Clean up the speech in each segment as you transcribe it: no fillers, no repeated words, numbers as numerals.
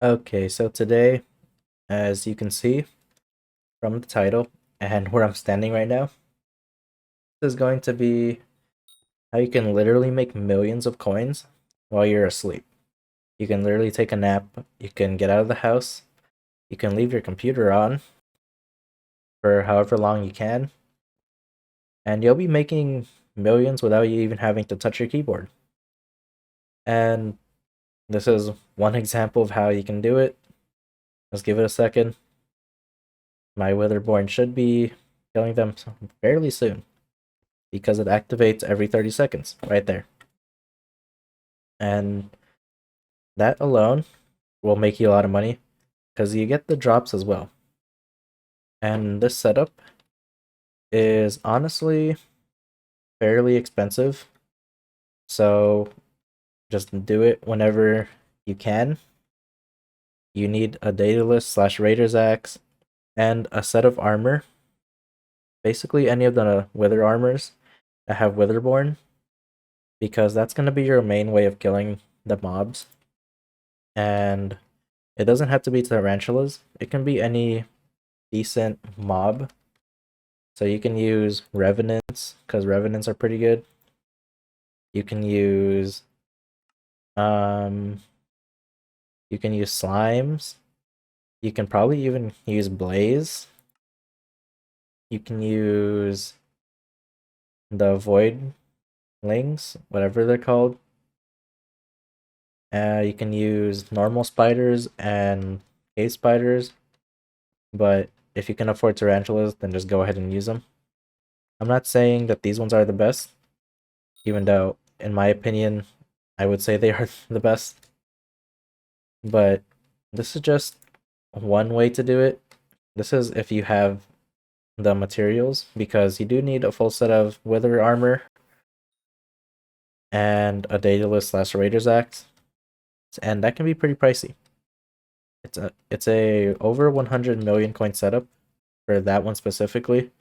Okay, so today, as you can see from the title and where I'm standing right now, this is going to be how you can literally make millions of coins while you're asleep. You can literally take a nap, you can get out of the house, you can leave your computer on for however long you can, and you'll be making millions without you even having to touch your keyboard. And this is one example of how you can do it. Let's give it a second. My Witherborn should be killing them fairly soon, because it activates every 30 seconds right there. And that alone will make you a lot of money because you get the drops as well. And this setup is honestly fairly expensive. So just do it whenever you can. You need a Daedalus slash Raider's Axe and a set of armor. Basically any of the Wither armors that have Witherborn, because that's going to be your main way of killing the mobs. And it doesn't have to be tarantulas. It can be any decent mob. So you can use revenants, because revenants are pretty good. You can use um you can use slimes. You can probably even use blaze. You can use the voidlings, whatever they're called. You can use normal spiders and cave spiders, but if you can afford tarantulas, then just go ahead and use them. I'm not saying that these ones are the best, even though, in my opinion, I would say they are the best. But this is just one way to do it. This is if you have the materials, because you do need a full set of wither armor and a Daedalus slash Raider's Axe, and that can be pretty pricey. It's a over 100 million coin setup for that one specifically.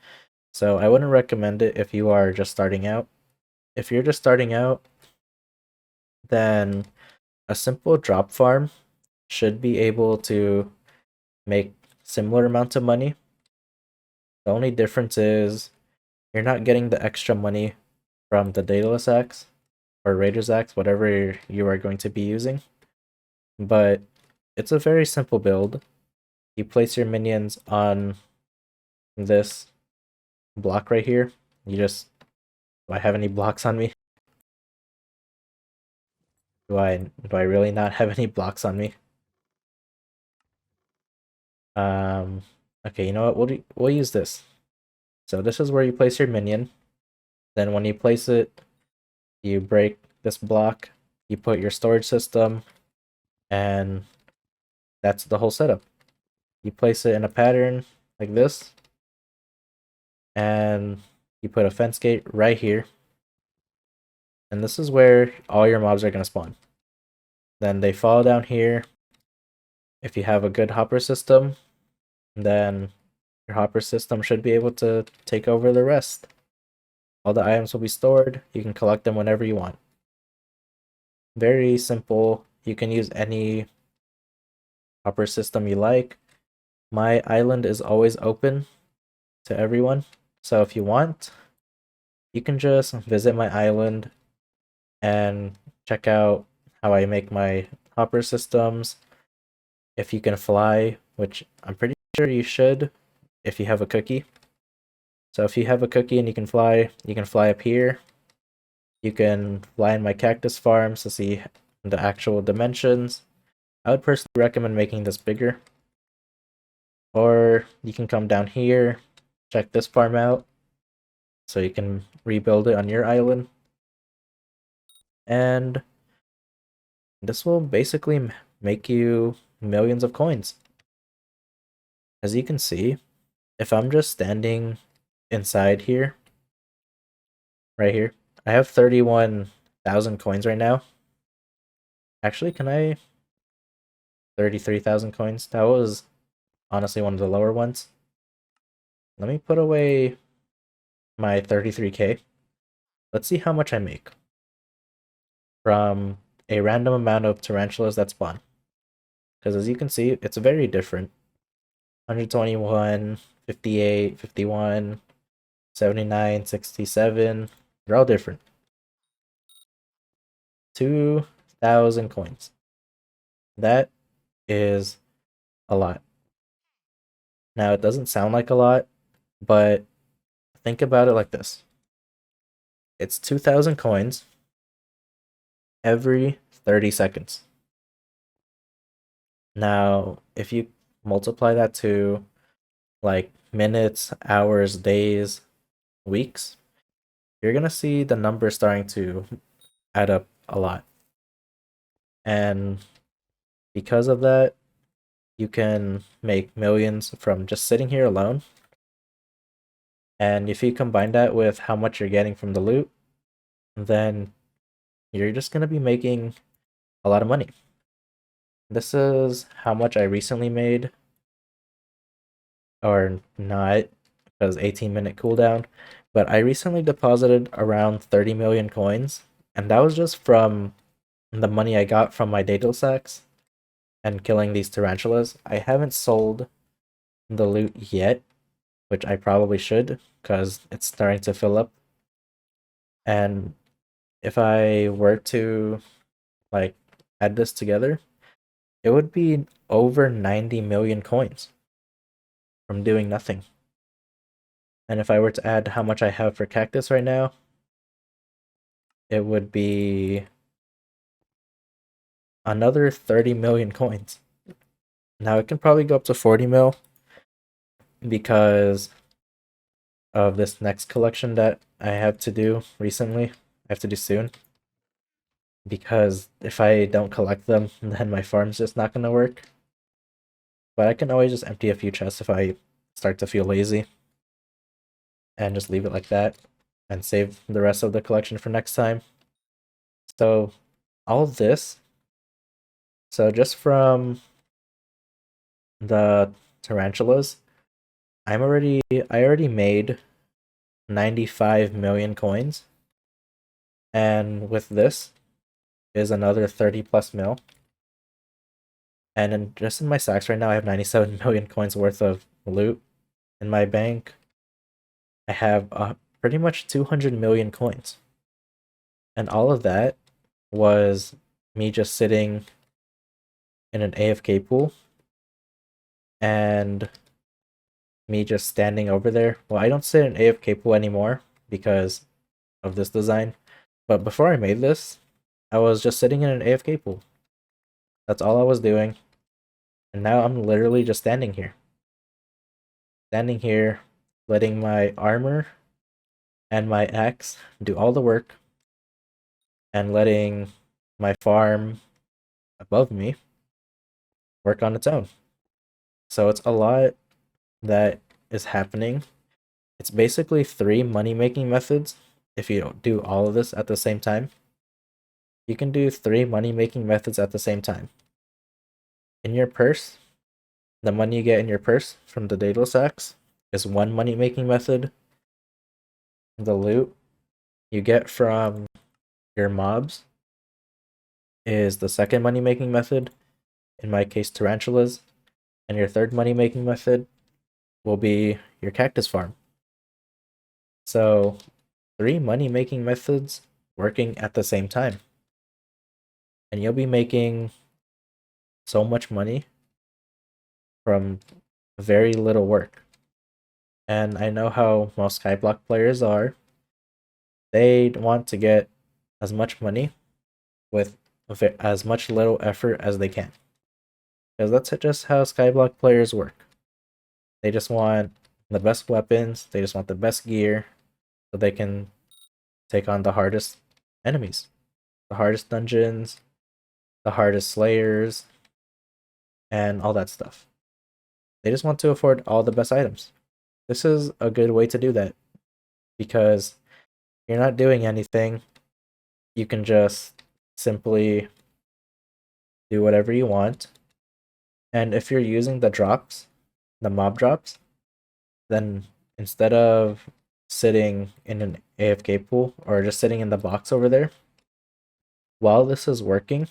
So I wouldn't recommend it if you are just starting out. If you're just starting out, then a simple drop farm should be able to make similar amounts of money. The only difference is you're not getting the extra money from the Daedalus Axe or Raider's Axe, whatever you are going to be using. But it's a very simple build. You place your minions on this block right here. Do I have any blocks on me? Do I really not have any blocks on me? Um okay, you know what? We'll use this. So this is where you place your minion. Then when you place it, you break this block, you put your storage system, and that's the whole setup. You place it in a pattern like this, and you put a fence gate right here. And this is where all your mobs are going to spawn. Then they fall down here. If you have a good hopper system, then your hopper system should be able to take over the rest. All the items will be stored. You can collect them whenever you want. Very simple. You can use any hopper system you like. My island is always open to everyone. So if you want, you can just visit my island and check out how I make my hopper systems. If you can fly, which I'm pretty sure you should if you have a cookie. So if you have a cookie and you can fly up here. You can fly in my cactus farms to see the actual dimensions. I would personally recommend making this bigger. Or you can come down here, check this farm out, so you can rebuild it on your island. And this will basically make you millions of coins. As you can see, if I'm just standing inside here, right here, I have 31,000 coins right now. Actually, can I? 33,000 coins. That was honestly one of the lower ones. Let me put away my 33k. Let's see how much I make from a random amount of tarantulas that spawn. Because as you can see, it's very different. 121, 58, 51, 79, 67. They're all different. 2,000 coins. That is a lot. Now, it doesn't sound like a lot, but think about it like this. It's 2,000 coins every 30 seconds. Now, if you multiply that to like minutes, hours, days, weeks, you're gonna see the numbers starting to add up a lot. And because of that, you can make millions from just sitting here alone. And if you combine that with how much you're getting from the loot, then you're just gonna be making a lot of money. This is how much I recently made, or not, because 18-minute cooldown, but I recently deposited around 30 million coins, and that was just from the money I got from my dado sacks and killing these tarantulas. I haven't sold the loot yet, which I probably should, because it's starting to fill up. And if I were to like add this together, it would be over 90 million coins from doing nothing. And if I were to add how much I have for cactus right now, it would be another 30 million coins. Now it can probably go up to 40 mil because of this next collection that I have to do recently. I have to do soon. Because if I don't collect them, then my farm's just not going to work. But I can always just empty a few chests if I start to feel lazy. And just leave it like that. And save the rest of the collection for next time. So, all of this. So, just from the tarantulas, I already made 95 million coins. And with this is another 30 plus mil. And then just in my sacks right now, I have 97 million coins worth of loot in my bank. I have pretty much 200 million coins. And all of that was me just sitting in an AFK pool and me just standing over there. Well, I don't sit in AFK pool anymore because of this design. But before I made this, I was just sitting in an AFK pool. That's all I was doing. And now I'm literally just standing here. Standing here, letting my armor and my axe do all the work, and letting my farm above me work on its own. So it's a lot that is happening. It's basically 3 money making methods if you don't do all of this at the same time. You can do 3 money making methods at the same time. In your purse, the money you get in your purse from the dado sacks is 1 money making method. The loot you get from your mobs is the second money making method, in my case tarantulas, and your third money making method will be your cactus farm. So 3 money making methods working at the same time, and you'll be making so much money from very little work. And I know how most Skyblock players are. They want to get as much money with as much little effort as they can. Because that's just how Skyblock players work. They just want the best weapons, they just want the best gear, so they can take on the hardest enemies, the hardest dungeons, the hardest slayers, and all that stuff. They just want to afford all the best items. This is a good way to do that because you're not doing anything. You can just simply do whatever you want. And if you're using the drops, the mob drops, then instead of sitting in an AFK pool or just sitting in the box over there, while this is working,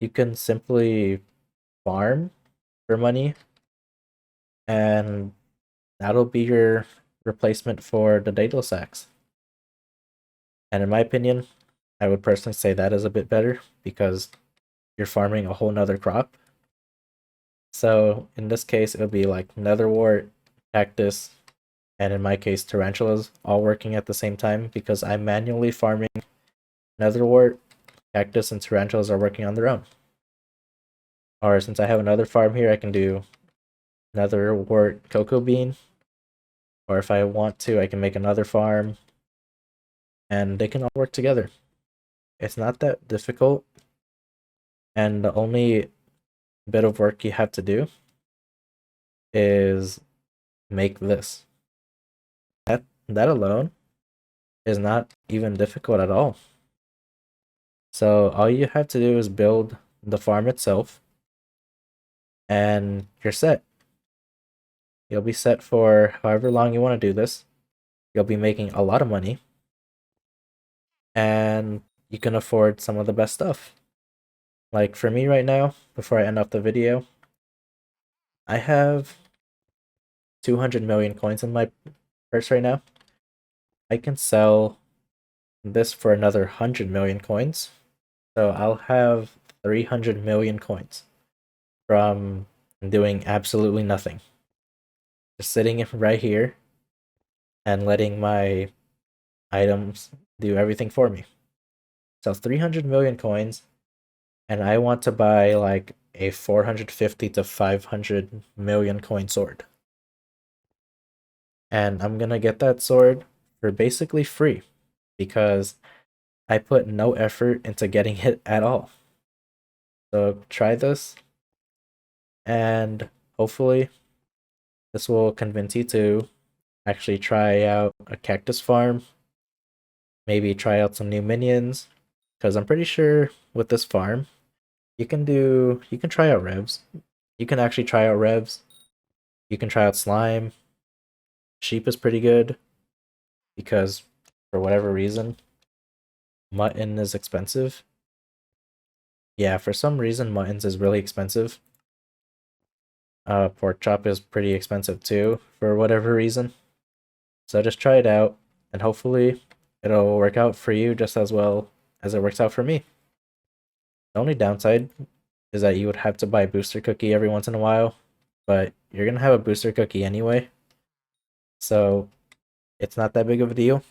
you can simply farm for money, and that'll be your replacement for the dado sacks. And in my opinion, I would personally say that is a bit better because you're farming a whole nother crop. So in this case, it'll be like netherwort, cactus, and in my case, tarantulas all working at the same time because I'm manually farming netherwort, cactus, and tarantulas are working on their own. Or since I have another farm here, I can do netherwort cocoa bean. Or if I want to, I can make another farm and they can all work together. It's not that difficult. And the only bit of work you have to do is make this. That alone is not even difficult at all. So all you have to do is build the farm itself and you're set. You'll be set for however long you want to do this. You'll be making a lot of money and you can afford some of the best stuff. Like for me right now, before I end off the video, I have 200 million coins in my purse right now. I can sell this for another 100 million coins. So I'll have 300 million coins from doing absolutely nothing. Just sitting right here and letting my items do everything for me. So 300 million coins, and I want to buy like a 450 to 500 million coin sword. And I'm gonna get that sword for basically free because I put no effort into getting it at all. So try this, and hopefully this will convince you to actually try out a cactus farm, maybe try out some new minions, because I'm pretty sure with this farm, you can try out revs. You can actually try out revs. You can try out slime. Sheep is pretty good because for whatever reason, mutton is expensive. Yeah, for some reason, muttons is really expensive. Pork chop is pretty expensive too, for whatever reason. So just try it out, and hopefully it'll work out for you just as well as it works out for me. The only downside is that you would have to buy a booster cookie every once in a while, but you're gonna have a booster cookie anyway, so it's not that big of a deal.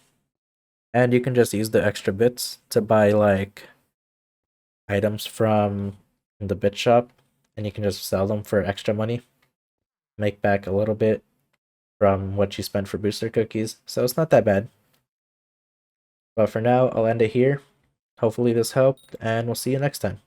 And you can just use the extra bits to buy like items from the bit shop, and you can just sell them for extra money, make back a little bit from what you spent for booster cookies, so it's not that bad. But for now, I'll end it here. Hopefully this helped, and we'll see you next time.